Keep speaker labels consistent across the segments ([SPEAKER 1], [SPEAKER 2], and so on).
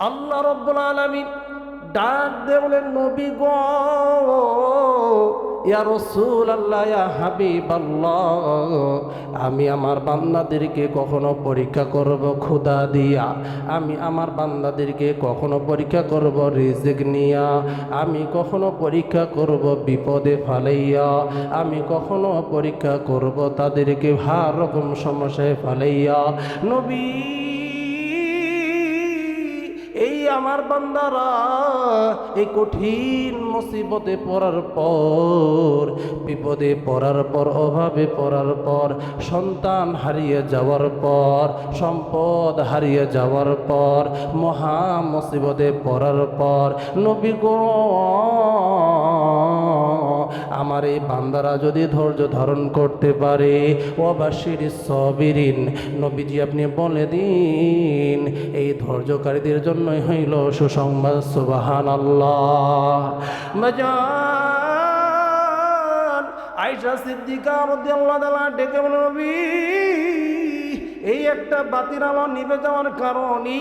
[SPEAKER 1] আল্লাহ রাব্বুল আলামিন ডাক দিয়ে বলেন, নবী গো, ইয়া রাসূলুল্লাহ, ইয়া হাবিবাল্লাহ, আমি আমার বান্দাদেরকে কখনো পরীক্ষা করব ক্ষুধা দিয়া, আমি আমার বান্দাদেরকে কখনো পরীক্ষা করব রিজিক নিয়া, আমি কখনো পরীক্ষা করব বিপদে ফালাইয়া, আমি কখনো পরীক্ষা করব তাদেরকে ভার রকম সমস্যায় ফালাইয়া। নবী, এই আমার বান্দারা এই কঠিন মুসিবতে পড়ার পর, বিপদে পড়ার পর, অভাবে পড়ার পর, সন্তান হারিয়ে যাওয়ার পর, সম্পদ হারিয়ে যাওয়ার পর, মহা মুসিবতে পড়ার পর, নবী গো, আমার এই বান্দারা যদি ধৈর্য ধারণ করতে পারে, ওয়াবাশির সাবিরিন, নবীজি আপনি বলে দিন এই ধৈর্যকারীদের জন্যই হইল সুসংবাদ। সুবহানাল্লাহ। মাজান আয়েশা সিদ্দিকা রাদিয়াল্লাহু তাআলা ডেকে বলেন, নবী, এই একটা বাতির আলো নিভে যাওয়ার কারণে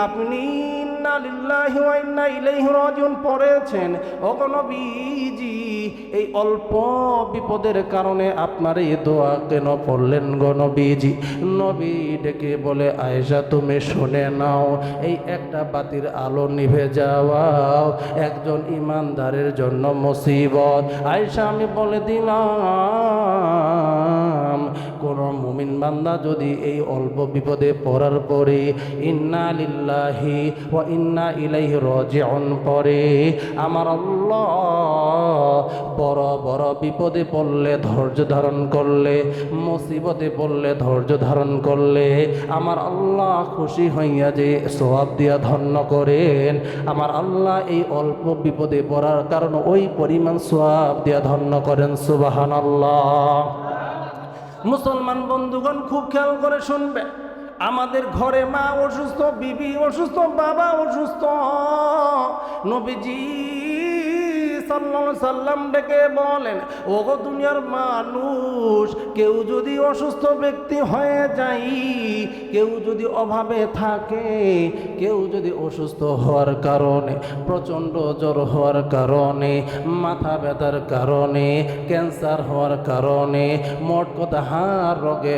[SPEAKER 1] আপনি ইন্না লিল্লাহি ওয়া ইন্না ইলাইহি রাজিউন পড়েছেন। ওগো নবীজি, এই অল্প বিপদের কারণে আপনার এই দোয়া কেন পড়লেন গো নবীজি? নবী ডেকে বলে, আয়েশা তুমি শুনে নাও, এই একটা বাতির আলো নিভে যাওয়াও একজন ইমানদারের জন্য মুসিবত। আয়েশা আমি বলে দিলাম, কোন মুমিন বান্দা যদি এই অল্প বিপদে পড়ার পরে ইন্না লিল্লাহি ওয়া ইন্না ইলাইহি রাজিউন পড়ে, আমার আল্লাহ বড় বড় বিপদে পড়লে ধৈর্য ধারণ করলে, মুসিবতে পড়লে ধৈর্য ধারণ করলে, আমার আল্লাহ খুশি হইয়া যে সওয়াব দিয়া ধন্য করেন, আমার আল্লাহ এই অল্প বিপদে পড়ার কারণ ওই পরিমাণ সওয়াব দিয়া ধন্য করেন। সুবহানাল্লাহ। মুসলমান বন্ধুগণ, খুব খেয়াল করে শুনবে, আমাদের ঘরে মা অসুস্থ, বিবি অসুস্থ, বাবা অসুস্থ, নবীজি সাল্লাল্লাহু আলাইহি সাল্লাম ডেকে বলেন, ওগো দুনিয়ার মানুষ, কেউ যদি অসুস্থ ব্যক্তি হয়ে যায়, কেউ যদি অভাবে থাকে, কেউ যদি অসুস্থ হওয়ার কারণে, প্রচণ্ড জ্বর হওয়ার কারণে, মাথা ব্যথার কারণে, ক্যান্সার হওয়ার কারণে, মোট কথা হাড় রোগে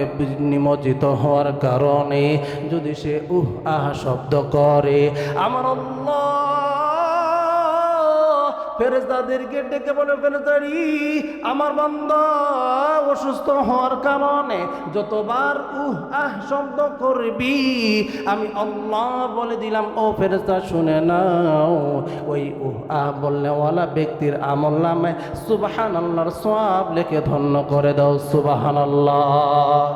[SPEAKER 1] নিমজ্জিত হওয়ার কারণে যদি সে আহ শব্দ করে, আমার আল্লাহ ফেরেশতাদেরকে ডেকে বলে, ফেরেশতারি, আমার বান্দা অসুস্থ হওয়ার কারণে যতবার আহ শব্দ করবি, আমি আল্লাহ বলে দিলাম, ও ফেরেশতা শুনে নাও, ওই আহ বলনেওয়ালা ব্যক্তির আমলনামায় সুবহানাল্লাহর সওয়াব লিখে ধন্য করে দাও। সুবহানাল্লাহ।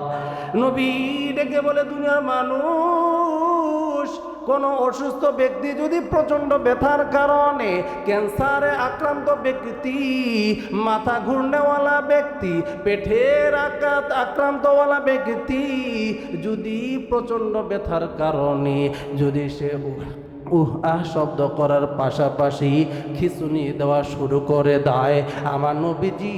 [SPEAKER 1] নবী ডেকে বলে, দুনিয়ার মানুষ, কোন অসুস্থ ব্যক্তি যদি প্রচণ্ড ব্যথার কারণে, ক্যান্সারে আক্রান্ত ব্যক্তি, মাথা ঘুরনেওয়ালা ব্যক্তি, পেটের আক্রান্তওয়ালা ব্যক্তি যদি প্রচণ্ড ব্যথার কারণে যদি সে আহ শব্দ করার পাশাপাশি খিঁচুনি দেওয়া শুরু করে দেয়, আমার নবীজি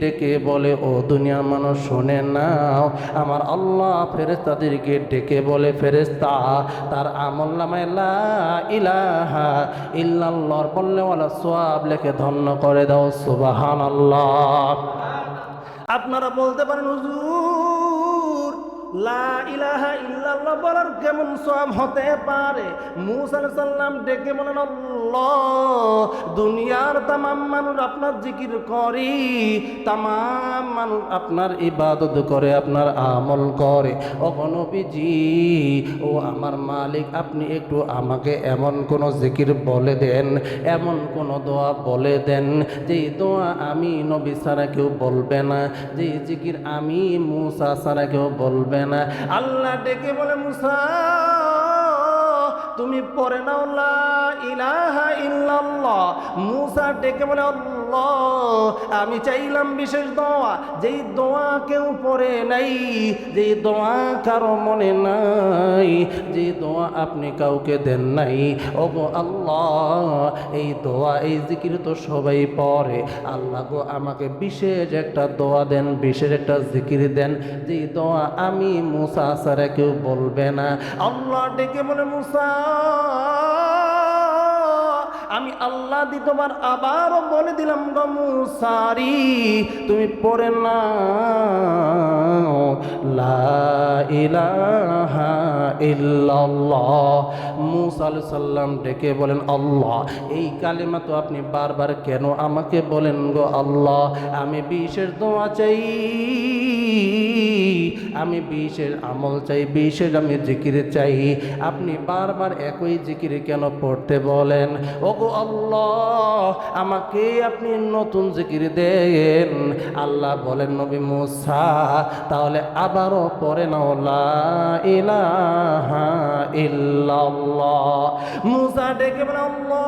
[SPEAKER 1] ডেকে বলে, ও দুনিয়ার মানুষ শোনে নাও, আমার আল্লাহ ফেরেশতাদেরকে ডেকে বলে, ফেরেশতা তার আমলনামায় লা ইলাহা ইল্লাল্লাহর বলনেওয়ালা সওয়াব লিখে ধন্য করে দাও। সুবহানাল্লাহ। আপনারা বলতে পারেন, হুজুর লা ইলাহা ইল্লাল্লাহ বলার কেমন সওয়াব হতে পারে? মূসা আলাইহিস সালাম ডেকে বলেন, আল্লাহ, দুনিয়ার তামাম মানুষ আপনার জিকির করে, তামাম মানুষ আপনার ইবাদত করে, আপনার আমল করে, ও নবীজি, ও আমার মালিক, আপনি একটু আমাকে এমন কোন জিকির বলে দেন, এমন কোন দোয়া বলে দেন যে দোয়া আমি নবী ছাড়া কেউ বলবে না, যে জিকির আমি মূসা ছাড়া কেউ বলবে না। আল্লাহ ডেকে বলে, মূসা তুমি পড়ে নাও লা ইলাহা ইল্লাল্লাহ। মূসা ডেকে বলে, আল্লাহ, আমি চাইলাম বিশেষ দোয়া, যেই দোয়া কেউ পড়ে নাই, যেই দোয়া কারো মনে নাই, যে দোয়া আপনি কাউকে দেন নাই, ওগো আল্লাহ, এই দোয়া এই জিকির তো সবাই পড়ে, আল্লাহ গো আমাকে বিশেষ একটা দোয়া দেন, বিশেষ একটা জিকির দেন, যেই দোয়া আমি মূসা ছাড়া কেউ বলবে না। আল্লাহ ডেকে বলে, মূসা আল্লাহ দ্বিতীয়বার আবারও বলে দিলাম গো মুসারি তুমি পড়ে না লা ইলাহা ইল্লাল্লাহ। মুসা আলাইহিস সালাম ডেকে বলেন আল্লাহ এই কালিমা তো আপনি বারবার কেন আমাকে বলেন গো আল্লাহ, আমি 20-এর দোয়া চাই, আমি 20-এর আমল চাই, 20-এর আমি জিকির চাই, আপনি বারবার একই জিকির কেন পড়তে বলেন? ওগো আল্লাহ আমাকে আপনি নতুন জিকির দেন। আল্লাহ বলেন নবী মুসা তাহলে আবারও পড়ে নাও লা ইলাহা ইল্লাল্লাহ। মুসা ডেকে বলেন আল্লাহ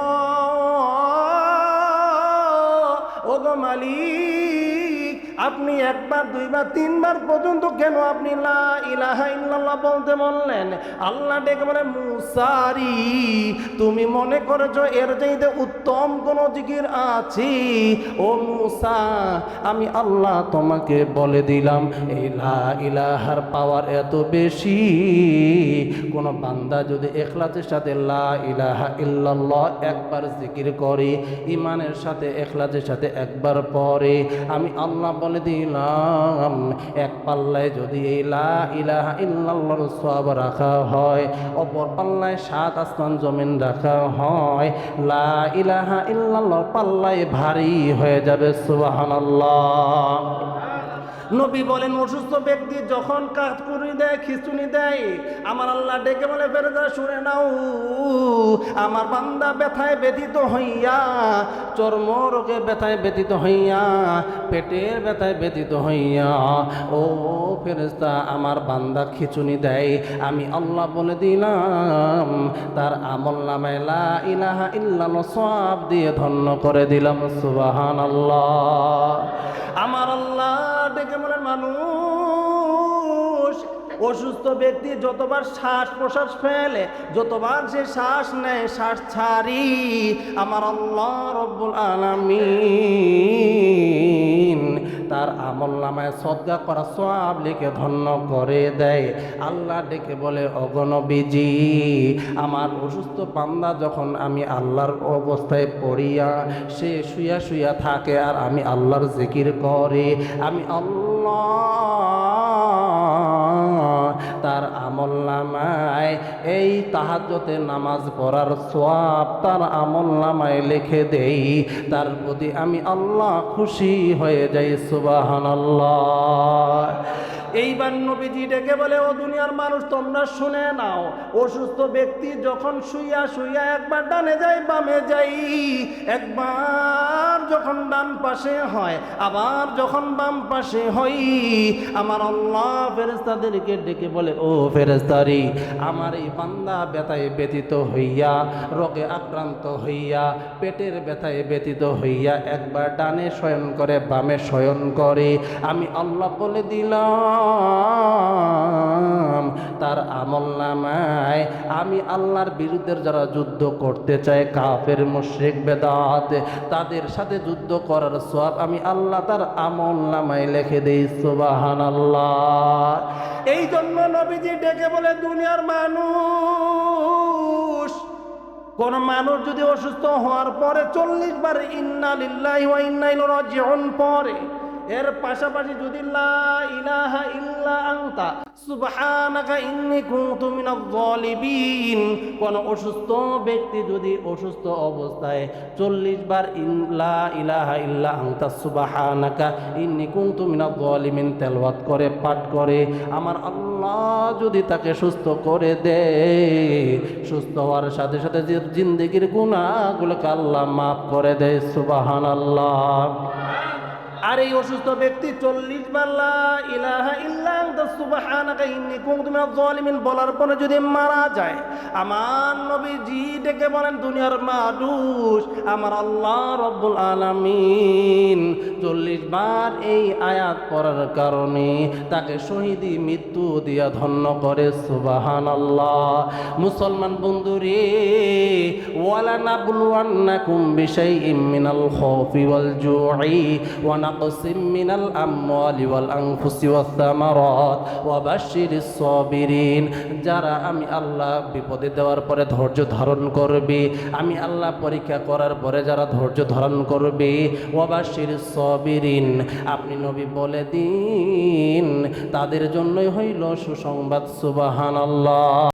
[SPEAKER 1] ওগো মালিক আপনি একবার দুইবার তিনবার পর্যন্ত কেন আপনি লা ইলাহা ইল্লাল্লাহ বলতে বললেন? আল্লাহ ডেকে বলে মুসারি তুমি মনে করেছো এর চাইতে উত্তম কোন জিকির আছে? ও মুসা আমি আল্লাহ তোমাকে বলে দিলাম এই লা ইলাহার পাওয়ার এত বেশি, কোন বান্দা যদি ইখলাসের সাথে লা ইলাহা ইল্লাল্লাহ একবার জিকির করে, ইমানের সাথে ইখলাসের সাথে একবার পড়ে, আমি আল্লাহ বলে দিলাম এক পাল্লায় যদি এই লা ইলাহা ইল্লাল্লাহর সওয়াব রাখা হয়, অপর পাল্লায় 7 আসমান জমিন রাখা হয়, লা ইলাহা ইল্লাল্লাহর পাল্লায় ভারী হয়ে যাবে। সুবহানাল্লাহ। নবী বলেন অসুস্থ ব্যক্তি যখন কাঠপুরি দেয় খিচুনি দেয় আমার আল্লাহ ডেকে বলে ফেরেশতারা শুনে নাও আমার বান্দা ব্যথায় ব্যথিত হইয়া, চর্মরোগে ব্যথায় ব্যথিত হইয়া, পেটের ব্যথায় ব্যথিত হইয়া ও ফেরেশতা আমার বান্দা খিচুনি দেয়, আমি আল্লাহ বলে দিলাম তার আমল নামায় লা ইলাহা ইল্লাল্লাহ সওয়াব দিয়ে ধন্য করে দিলাম। সুবহানাল্লাহ। আমার আল্লাহ ডেকে বলেন মানুষ অসুস্থ ব্যক্তি যতবার শ্বাস প্রশ্বাস ফেলে, যতবার সে শ্বাস নেয় শ্বাস ছাড়ি, আমার আল্লাহ রব্বুল আলামিন তার আমল নামায় সদকা করা সওয়াব লিখে ধন্য করে দেয়। আল্লাহ ডেকে বলে ওগো নবীজি আমার অসুস্থ বান্দা যখন আমি আল্লাহর অবস্থায় পড়িয়া সে শুয়া শুয়া থাকে আর আমি আল্লাহর জিকির করে, আমি আল্লাহ তার আমল নামায় এই তাহাজ্জুদে নামাজ পড়ার সওয়াব তার আমল নামায় লিখে দেই, তার প্রতি আমি আল্লাহ খুশি হয়ে যাই। সুবহানাল্লাহ। এইবার নবীজি ডেকে বলে ও দুনিয়ার মানুষ তোমরা শুনে নাও, অসুস্থ ব্যক্তি যখন শুইয়া শুইয়া একবার ডানে যায় বামে যাই, একবার যখন ডান পাশে হয় আবার যখন বাম পাশে হই, আমার আল্লাহ ফেরেশতাদেরকে ডেকে বলে ও ফেরেশতারি আমার এই বান্দা ব্যথায় ব্যথিত হইয়া, রোগে আক্রান্ত হইয়া, পেটের ব্যথায় ব্যথিত হইয়া একবার ডানে শয়ন করে বামে শয়ন করে, আমি আল্লাহ বলে দিলাম তার আমল নামায় আমি আল্লাহর বিরুদ্ধে যারা যুদ্ধ করতে চায় কাফের মুশরিক বেদাত তাদের সাথে যুদ্ধ করার সওয়াব আমি আল্লাহ তার আমল নামায় লিখে দেই। সুবহানাল্লাহ। এই জন্য নবীজি ডেকে বলে দুনিয়ার মানুষ কোন মানুষ যদি অসুস্থ হওয়ার পরে 40 বার ইন্না লিল্লাহি ওয়া ইন্না ইলাইহি রাজিউন পড়ে, এর পাশাপাশি যদি লা ইলাহা ইল্লা আনতা সুবহানাকা ইন্নী কুনতু মিনাজ জালিমিন, কোন অসুস্থ ব্যক্তি যদি অসুস্থ অবস্থায় 40 বার লা ইলাহা ইল্লা আনতা সুবহানাকা ইন্নী কুনতু মিনাজ জালিমিন তেলাওয়াত করে পাঠ করে, আমার আল্লাহ যদি তাকে সুস্থ করে দেয়, সুস্থ হওয়ার সাথে সাথে যে জিন্দেগির গুনাহগুলোকে আল্লাহ মাফ করে দেয়। সুবহানাল্লাহ। আর এই অসুস্থ ব্যক্তি 40 বার লা ইলাহা ইল্লা আনতা সুবহানাকা ইন্নী কুনতু মিনাজ জালিমিন বলার পরে যদি মারা যায়, আমার নবীজি ডেকে বলেন দুনিয়ার মানুষ আমার আল্লাহ রব্বুল আলামিন 40 বার এই আয়াত পড়ার কারণে তাকে শহীদি মৃত্যু দিয়া ধন্য করে। সুবহানাল্লাহ। মুসলমান বন্ধুরে ওয়ালানাবলুওয়ান্নাকুম বিশাইইম মিনাল খাউফি ওয়াল জু'i ওয়া নাকসিম মিনাল আমওয়ালি ওয়াল আনফুসি ওয়াস সামারাত ওয়া বাশশিরিস সাবিরিন। যারা আমি আল্লাহ বিপদে দেওয়ার পরে ধৈর্য ধারণ করবে, আমি আল্লাহ পরীক্ষা করার পরে যারা ধৈর্য ধারণ করবে, ওয়া বাশশিরিস সাবিরিন, আপনি নবী বলে দিন তাদের জন্যই হইল সুসংবাদ। সুবহানাল্লাহ।